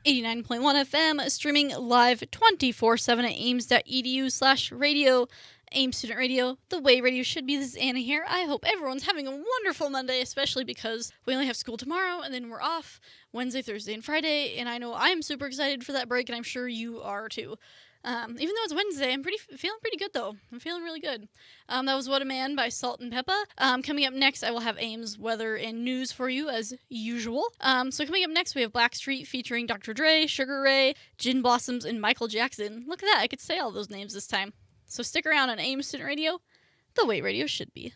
89.1 FM, streaming live 24/7 at ames.edu/radio. AIM Student Radio, the way radio should be. This is Anna here. I hope everyone's having a wonderful Monday, especially because we only have school tomorrow, and then we're off Wednesday, Thursday, and Friday, and I know I'm super excited for that break, and I'm sure you are too. Even though it's Wednesday, I'm feeling pretty good, though. I'm feeling really good. That was What a Man by Salt and Peppa. Coming up next, I will have Ames weather and news for you, as usual. So coming up next, we have Blackstreet featuring Dr. Dre, Sugar Ray, Gin Blossoms, and Michael Jackson. Look at that, I could say all those names this time. So stick around on AIM Student Radio, the way radio should be.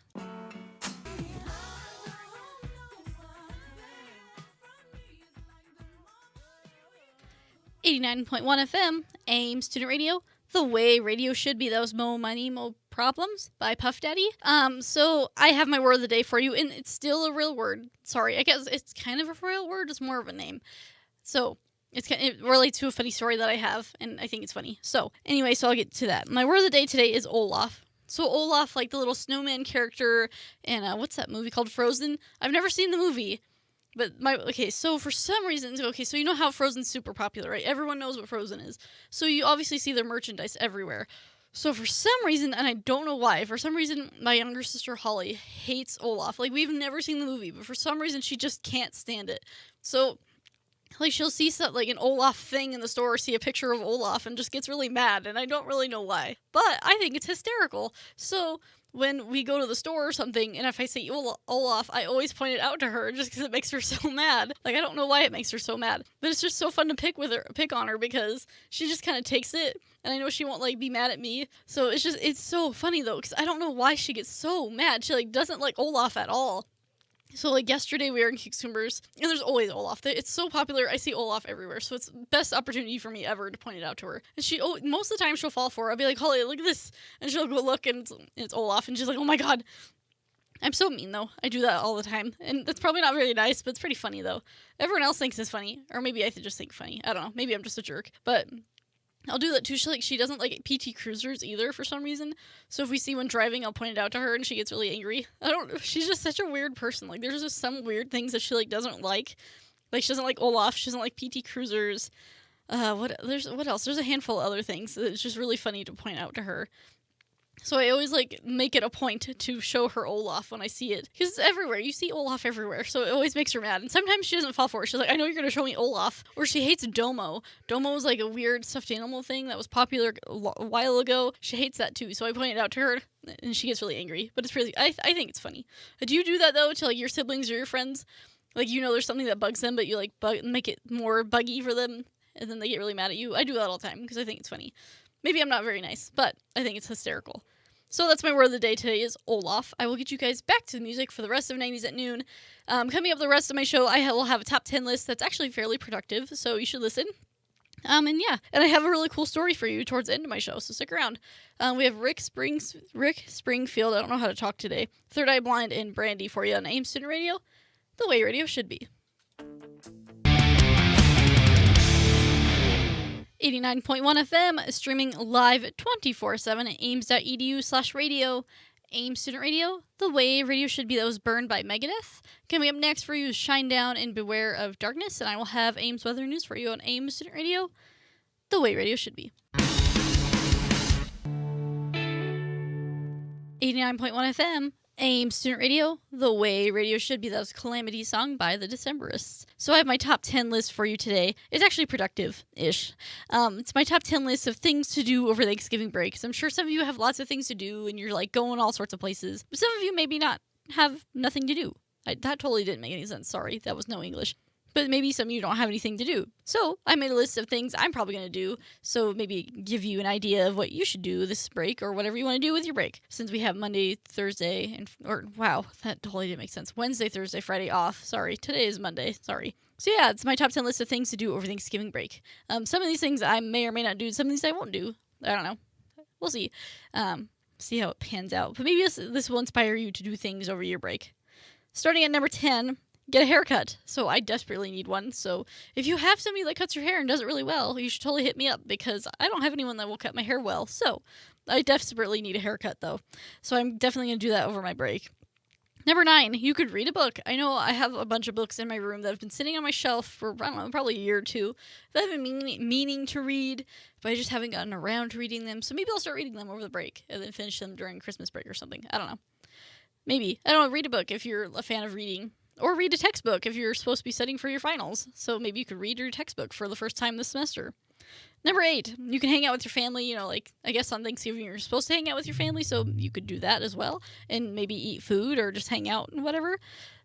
.1 FM, AIM Student Radio, the way radio should be. That was Mo Money, Mo Problems by Puff Daddy. So I have my word of the day for you, and it's still a real word. Sorry, I guess it's kind of a real word, it's more of a name. So it relates to a funny story that I have, and I think it's funny. So anyway, so I'll get to that. My word of the day today is Olaf. So Olaf, like the little snowman character in, what's that movie called, Frozen? I've never seen the movie. But so for some reason, so you know how Frozen's super popular, right? Everyone knows what Frozen is. So you obviously see their merchandise everywhere. So for some reason, and I don't know why, for some reason, my younger sister Holly hates Olaf. Like, we've never seen the movie, but for some reason, she just can't stand it. So, like, she'll see like an Olaf thing in the store, or see a picture of Olaf, and just gets really mad, and I don't really know why. But I think it's hysterical. So when we go to the store or something, and if I say Olaf, I always point it out to her just because it makes her so mad. Like, I don't know why it makes her so mad, but it's just so fun to pick on her because she just kind of takes it, and I know she won't, like, be mad at me. So it's so funny, though, because I don't know why she gets so mad. She, like, doesn't like Olaf at all. So, like, yesterday we were in Consumers, and there's always Olaf. It's so popular, I see Olaf everywhere, so it's the best opportunity for me ever to point it out to her. And most of the time she'll fall for it. I'll be like, Holly, look at this, and she'll go look, and it's Olaf, and she's like, oh my god. I'm so mean, though. I do that all the time, and that's probably not very nice, but it's pretty funny, though. Everyone else thinks it's funny, or maybe I just think funny. I don't know. Maybe I'm just a jerk, but I'll do that too. She doesn't like PT Cruisers either for some reason. So if we see one driving, I'll point it out to her, and she gets really angry. She's just such a weird person. Like, there's just some weird things that she, like, doesn't like. Like, she doesn't like Olaf. She doesn't like PT Cruisers. What else? There's a handful of other things that it's just really funny to point out to her. So I always, like, make it a point to show her Olaf when I see it. Because it's everywhere. You see Olaf everywhere. So it always makes her mad. And sometimes she doesn't fall for it. She's like, I know you're going to show me Olaf. Or she hates Domo. Domo was, like, a weird stuffed animal thing that was popular a while ago. She hates that, too. So I point it out to her, and she gets really angry. But it's really, I think it's funny. Do you do that, though, to, like, your siblings or your friends? Like, you know there's something that bugs them, but you, like, make it more buggy for them, and then they get really mad at you. I do that all the time, because I think it's funny. Maybe I'm not very nice, but I think it's hysterical. So that's my word of the day today is Olaf. I will get you guys back to the music for the rest of 90s at noon. Coming up the rest of my show, I will have a top 10 list that's actually fairly productive, so you should listen. And I have a really cool story for you towards the end of my show, so stick around. We have Rick Springfield, I don't know how to talk today, Third Eye Blind, and Brandy for you on AIM Student Radio, the way radio should be. 89.1 FM, streaming live 24/7 at ames.edu/radio. AIM Student Radio, the way radio should be. That was Burned by Megadeth. Coming up next for you is Shine Down and Beware of Darkness, and I will have Ames weather news for you on AIM Student Radio, the way radio should be. 89.1 FM, AIM Student Radio, the way radio should be. That was Calamity Song by the Decemberists. So I have my top 10 list for you today. It's actually productive-ish. It's my top 10 list of things to do over Thanksgiving break. Because I'm sure some of you have lots of things to do, and you're, like, going all sorts of places. But some of you maybe not have nothing to do. That totally didn't make any sense. Sorry, that was no English. But maybe some of you don't have anything to do. So I made a list of things I'm probably going to do, so maybe give you an idea of what you should do this break or whatever you want to do with your break. Since we have Monday, Thursday, wow, that totally didn't make sense. Wednesday, Thursday, Friday off. Sorry, today is Monday. Sorry. So yeah, it's my top 10 list of things to do over Thanksgiving break. Some of these things I may or may not do. Some of these I won't do. I don't know. We'll see. See how it pans out. But maybe this will inspire you to do things over your break. Starting at number 10, get a haircut. So I desperately need one. So if you have somebody that cuts your hair and does it really well, you should totally hit me up because I don't have anyone that will cut my hair well. So I desperately need a haircut though. So I'm definitely going to do that over my break. Number 9, you could read a book. I know I have a bunch of books in my room that have been sitting on my shelf for, I don't know, probably a year or two that I've been meaning to read, but I just haven't gotten around to reading them. So maybe I'll start reading them over the break and then finish them during Christmas break or something. I don't know. Maybe. I don't know, read a book if you're a fan of reading. Or read a textbook if you're supposed to be studying for your finals. So maybe you could read your textbook for the first time this semester. Number 8, you can hang out with your family. Like, I guess on Thanksgiving you're supposed to hang out with your family, so you could do that as well. And maybe eat food or just hang out and whatever.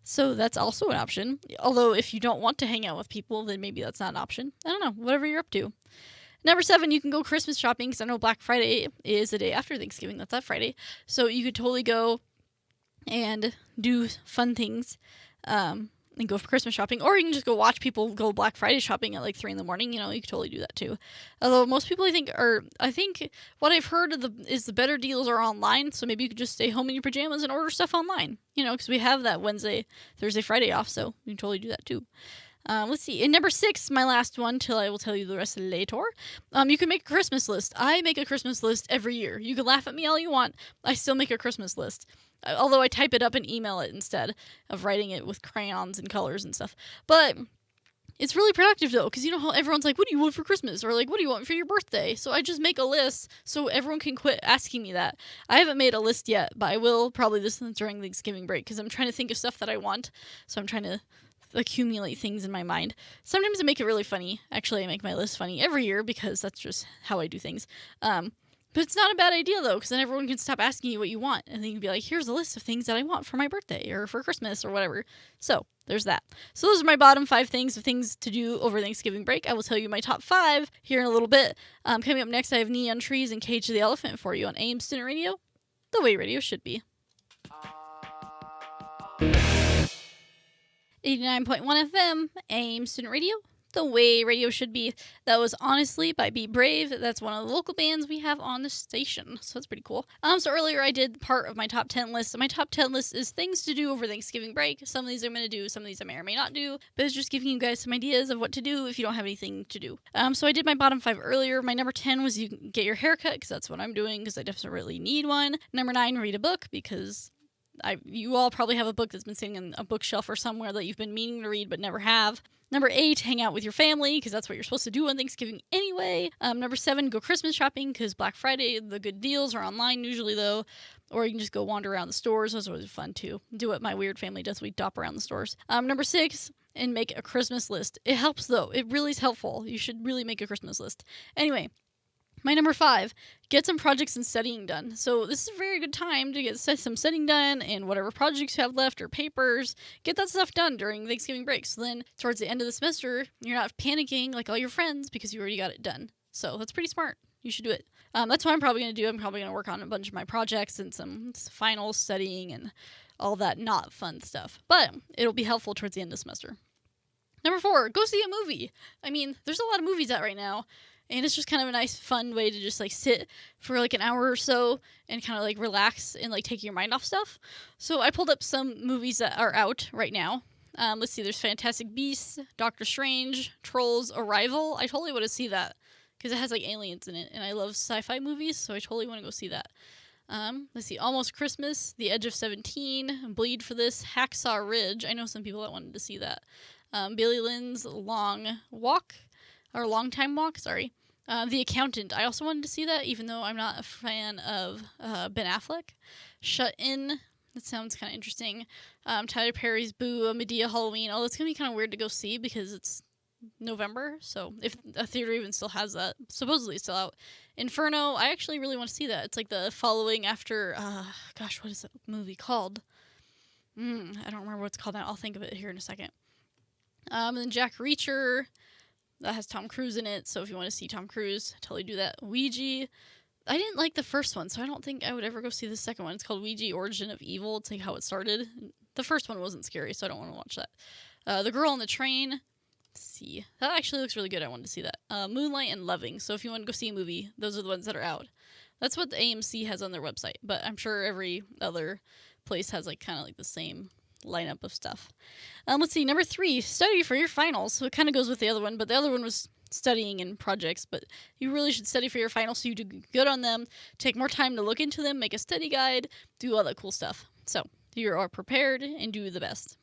So that's also an option. Although if you don't want to hang out with people, then maybe that's not an option. I don't know, whatever you're up to. Number 7, you can go Christmas shopping, because I know Black Friday is the day after Thanksgiving. That's that Friday. So you could totally go and do fun things. And go for Christmas shopping, or you can just go watch people go Black Friday shopping at like 3 a.m. You could totally do that too. Although most people I think what I've heard is the better deals are online, so maybe you could just stay home in your pajamas and order stuff online, because we have that Wednesday, Thursday, Friday off, so you can totally do that too. Let's see. In number 6, my last one, till I will tell you the rest later. You can make a Christmas list. I make a Christmas list every year. You can laugh at me all you want. I still make a Christmas list. Although I type it up and email it instead of writing it with crayons and colors and stuff. But it's really productive, though, because you know how everyone's like, what do you want for Christmas? Or like, what do you want for your birthday? So I just make a list so everyone can quit asking me that. I haven't made a list yet, but I will probably during Thanksgiving break, because I'm trying to think of stuff that I want. So I'm trying to accumulate things in my mind. Sometimes I make it really funny. Actually, I make my list funny every year because that's just how I do things. But it's not a bad idea, though, because then everyone can stop asking you what you want. And then you can be like, here's a list of things that I want for my birthday or for Christmas or whatever. So there's that. So those are my bottom 5 things of things to do over Thanksgiving break. I will tell you my top 5 here in a little bit. Coming up next, I have Neon Trees and Cage the Elephant for you on AM Student Radio, the way radio should be. 89.1 FM, AM Student Radio, the way radio should be. That was Honestly by Be Brave. That's one of the local bands we have on the station, so that's pretty cool. So earlier I did part of my top 10 list. So my top 10 list is things to do over Thanksgiving break. Some of these I'm going to do, some of these I may or may not do, but it's just giving you guys some ideas of what to do if you don't have anything to do. So I did my bottom 5 earlier. My number 10 was you can get your hair cut, because that's what I'm doing, because I definitely need one. Number 9, read a book, because you all probably have a book that's been sitting in a bookshelf or somewhere that you've been meaning to read but never have. Number 8, hang out with your family, because that's what you're supposed to do on Thanksgiving anyway. Number 7, go Christmas shopping, because Black Friday, the good deals are online usually, though. Or you can just go wander around the stores. Those are always fun, too. Do what my weird family does. We dop around the stores. Number 6, and make a Christmas list. It helps, though. It really is helpful. You should really make a Christmas list. Anyway, my number 5, get some projects and studying done. So this is a very good time to get some studying done, and whatever projects you have left or papers, get that stuff done during Thanksgiving break. So then towards the end of the semester, you're not panicking like all your friends because you already got it done. So that's pretty smart. You should do it. That's what I'm probably going to do. I'm probably going to work on a bunch of my projects and some final studying and all that not fun stuff. But it'll be helpful towards the end of the semester. Number 4, go see a movie. I mean, there's a lot of movies out right now. And it's just kind of a nice, fun way to just, sit for, an hour or so and kind of, relax and, take your mind off stuff. So I pulled up some movies that are out right now. Let's see. There's Fantastic Beasts, Doctor Strange, Trolls, Arrival. I totally want to see that because it has, aliens in it. And I love sci-fi movies, so I totally want to go see that. Let's see. Almost Christmas, The Edge of 17, Bleed for This, Hacksaw Ridge. I know some people that wanted to see that. Billy Lynn's Long Time Walk, sorry. The Accountant. I also wanted to see that, even though I'm not a fan of Ben Affleck. Shut In. That sounds kind of interesting. Tyler Perry's Boo, A Medea Halloween. Oh, that's going to be kind of weird to go see because it's November. So if a theater even still has that. Supposedly it's still out. Inferno. I actually really want to see that. It's the following after... what is that movie called? I don't remember what it's called now. I'll think of it here in a second. And then Jack Reacher... That has Tom Cruise in it, so if you want to see Tom Cruise, totally do that. Ouija. I didn't like the first one, so I don't think I would ever go see the second one. It's called Ouija, Origin of Evil. It's how it started. The first one wasn't scary, so I don't want to watch that. The Girl on the Train. Let's see. That actually looks really good. I wanted to see that. Moonlight and Loving. So if you want to go see a movie, those are the ones that are out. That's what the AMC has on their website, but I'm sure every other place has kind of the same lineup of stuff. Let's see. Number 3, study for your finals. So it kind of goes with the other one, but the other one was studying and projects, but you really should study for your finals so you do good on them, take more time to look into them, make a study guide, do all that cool stuff. So you are prepared and do the best.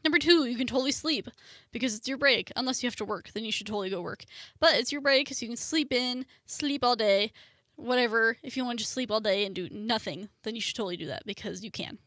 Number 2, you can totally sleep because it's your break. Unless you have to work, then you should totally go work. But it's your break, so you can sleep in, sleep all day, whatever. If you want to just sleep all day and do nothing, then you should totally do that because you can.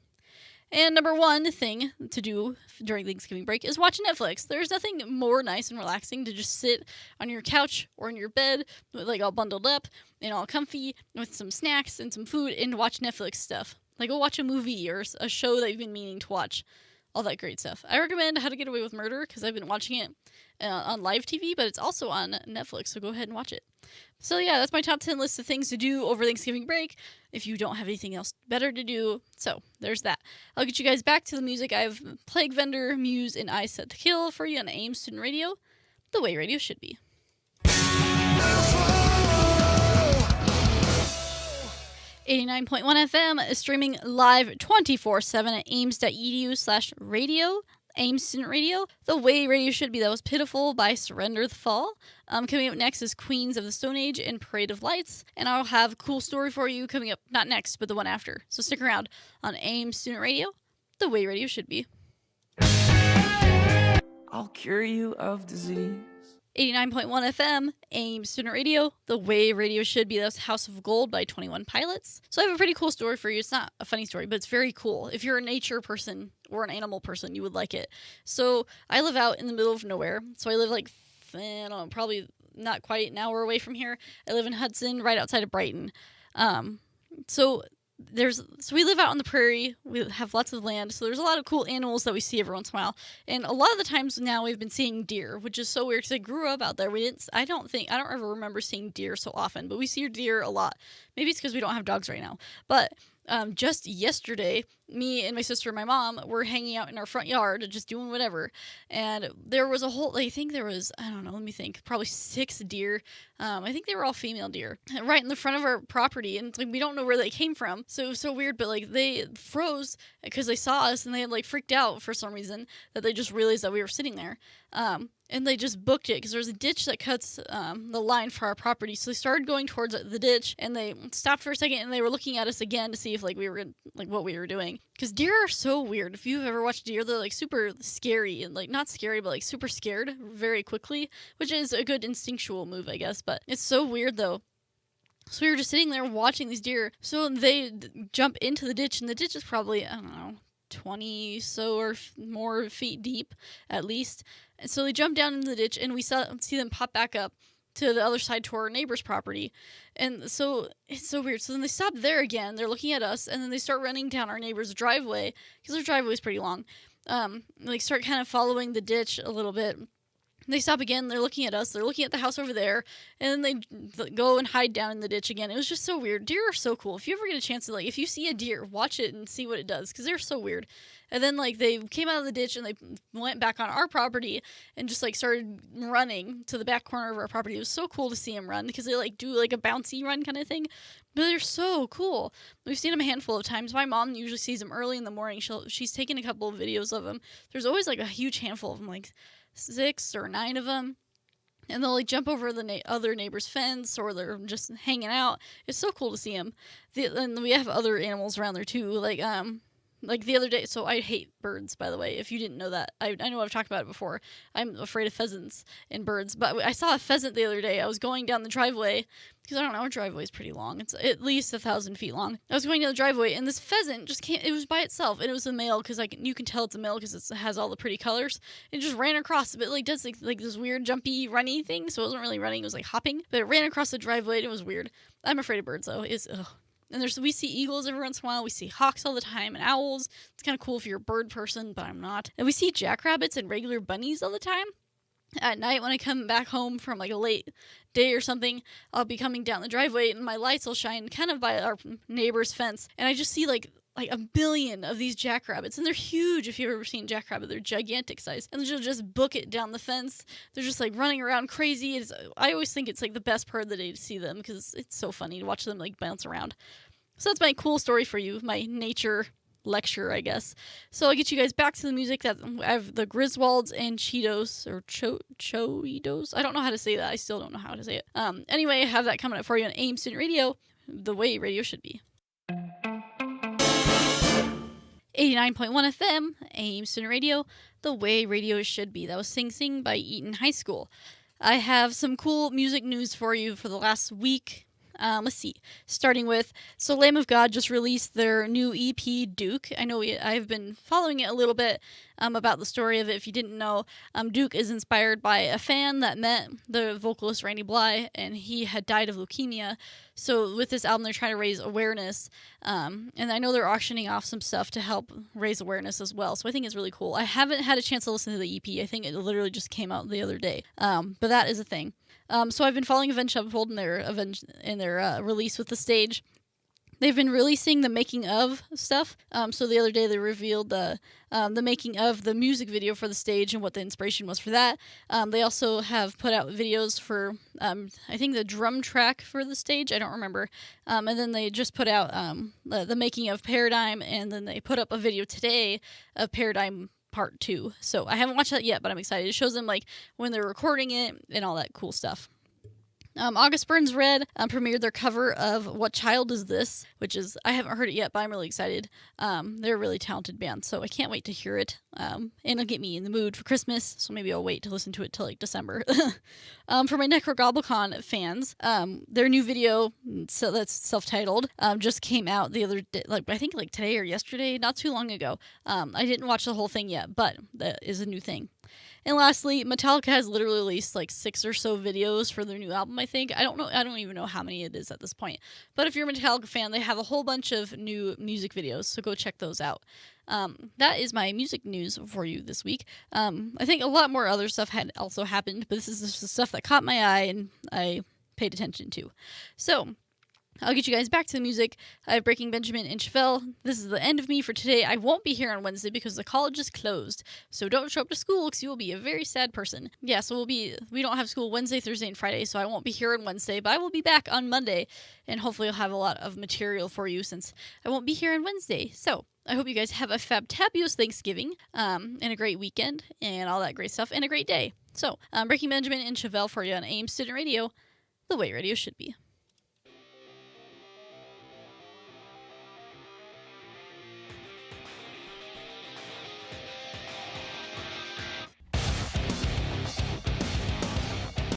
And number 1 thing to do during Thanksgiving break is watch Netflix. There's nothing more nice and relaxing to just sit on your couch or in your bed, like all bundled up and all comfy with some snacks and some food and watch Netflix stuff. Like go watch a movie or a show that you've been meaning to watch. All that great stuff. I recommend How to Get Away with Murder because I've been watching it on live TV, but it's also on Netflix, so go ahead and watch it. So yeah, that's my top 10 list of things to do over Thanksgiving break if you don't have anything else better to do. So there's that. I'll get you guys back to the music. I have Plague Vendor, Muse, and I Set the Kill for you on AIM Student Radio, the way radio should be. 89.1 FM is streaming live 24/7 at ames.edu/radio. AIM Student Radio, the way radio should be. That was Pitiful by Surrender the Fall. Coming up next is Queens of the Stone Age and Parade of Lights. And I'll have a cool story for you coming up, not next, but the one after. So stick around on AIM Student Radio, the way radio should be. I'll cure you of disease. 89.1 FM, AIM Student Radio, the way radio should be. That's House of Gold by 21 Pilots. So I have a pretty cool story for you. It's not a funny story, but it's very cool. If you're a nature person or an animal person, you would like it. So I live out in the middle of nowhere. So I live like, I don't know, probably not quite an hour away from here. I live in Hudson, right outside of Brighton. So we live out on the prairie. We have lots of land, so there's a lot of cool animals that we see every once in a while. And a lot of the times now we've been seeing deer, which is so weird because I grew up out there. I don't ever remember seeing deer so often, but we see deer a lot. Maybe it's because we don't have dogs right now. But just yesterday, me and my sister and my mom were hanging out in our front yard, just doing whatever. And there was probably 6 deer. I think they were all female deer right in the front of our property. And it's like, we don't know where they came from. So it was so weird, but like they froze because they saw us and they had like freaked out for some reason that they just realized that we were sitting there. And they just booked it because there's a ditch that cuts the line for our property. So they started going towards the ditch and they stopped for a second and they were looking at us again to see if like we were like what we were doing. Because deer are so weird. If you've ever watched deer, they're like super scary and like not scary, but like super scared very quickly, which is a good instinctual move, I guess. But it's so weird though. So we were just sitting there watching these deer. So they jump into the ditch, and the ditch is probably, 20 so or more feet deep at least. And so they jump down into the ditch, and we see them pop back up to the other side to our neighbor's property. And so it's so weird. So then they stop there again. They're looking at us, and then they start running down our neighbor's driveway because their driveway is pretty long. Start kind of following the ditch a little bit. They stop again. They're looking at us. They're looking at the house over there. And then they go and hide down in the ditch again. It was just so weird. Deer are so cool. If you ever get a chance to, if you see a deer, watch it and see what it does. Because they're so weird. And then, they came out of the ditch and they went back on our property and just, started running to the back corner of our property. It was so cool to see them run because they, do, a bouncy run kind of thing. But they're so cool. We've seen them a handful of times. My mom usually sees them early in the morning. She's taken a couple of videos of them. There's always, a huge handful of them, 6 or 9 of them, and they'll jump over the other neighbor's fence, or they're just hanging out. It's so cool to see them. And we have other animals around there too, like the other day. So I hate birds, by the way, if you didn't know that. I know I've talked about it before. I'm afraid of pheasants and birds, but I saw a pheasant the other day. I was going down the driveway because I don't know, our driveway is pretty long. It's at least 1,000 feet long. I was going down the driveway, and this pheasant just came. It was by itself, and it was a male because you can tell it's a male because it has all the pretty colors. It just ran across, but does this weird jumpy runny thing. So it wasn't really running; it was hopping. But it ran across the driveway, and it was weird. I'm afraid of birds though. And we see eagles every once in a while. We see hawks all the time and owls. It's kind of cool if you're a bird person, but I'm not. And we see jackrabbits and regular bunnies all the time. At night when I come back home from a late day or something, I'll be coming down the driveway and my lights will shine kind of by our neighbor's fence. And I just see a billion of these jackrabbits. And they're huge if you've ever seen jackrabbit. They're gigantic size. And they'll just book it down the fence. They're just running around crazy. I always think it's the best part of the day to see them because it's so funny to watch them bounce around. So that's my cool story for you, my nature lecture, I guess. So I'll get you guys back to the music. That I have the Griswolds and Cheetos, or Choitos. I don't know how to say that. I still don't know how to say it. Anyway, I have that coming up for you on AIM Student Radio, the way radio should be. 89.1 FM, AM Student Radio, the way radio should be. That was Sing Sing by Eaton High School. I have some cool music news for you for the last week. Let's see. Starting with, so Lamb of God just released their new EP, Duke. I know I've been following it a little bit about the story of it. If you didn't know, Duke is inspired by a fan that met the vocalist Randy Blythe, and he had died of leukemia. So with this album, they're trying to raise awareness, and I know they're auctioning off some stuff to help raise awareness as well. So I think it's really cool. I haven't had a chance to listen to the EP. I think it literally just came out the other day, but that is a thing. So I've been following Avenged Sevenfold in their release with the stage. They've been releasing the making of stuff. So the other day they revealed the making of the music video for the stage and what the inspiration was for that. They also have put out videos for I think the drum track for the stage. I don't remember. And then they just put out the making of Paradigm, and then they put up a video today of Paradigm Part 2. So I haven't watched that yet, but I'm excited. It shows them like when they're recording it and all that cool stuff. August Burns Red premiered their cover of What Child Is This, which is, I haven't heard it yet, but I'm really excited. They're a really talented band, so I can't wait to hear it. And it'll get me in the mood for Christmas, so maybe I'll wait to listen to it till like December. For my Necrogoblicon fans, their new video, so that's self-titled, just came out the other day, I think today or yesterday, not too long ago. I didn't watch the whole thing yet, but that is a new thing. And lastly, Metallica has literally released 6 or so videos for their new album, I think. I don't even know how many it is at this point. But if you're a Metallica fan, they have a whole bunch of new music videos, so go check those out. That is my music news for you this week. I think a lot more other stuff had also happened, but this is just the stuff that caught my eye and I paid attention to. So I'll get you guys back to the music. I have Breaking Benjamin and Chevelle. This is the end of me for today. I won't be here on Wednesday because the college is closed. So don't show up to school because you will be a very sad person. Yeah, so we don't have school Wednesday, Thursday, and Friday, so I won't be here on Wednesday, but I will be back on Monday, and hopefully I'll have a lot of material for you since I won't be here on Wednesday. So I hope you guys have a fabulous Thanksgiving, and a great weekend, and all that great stuff, and a great day. So, Breaking Benjamin and Chevelle for you on AM Student Radio, the way radio should be.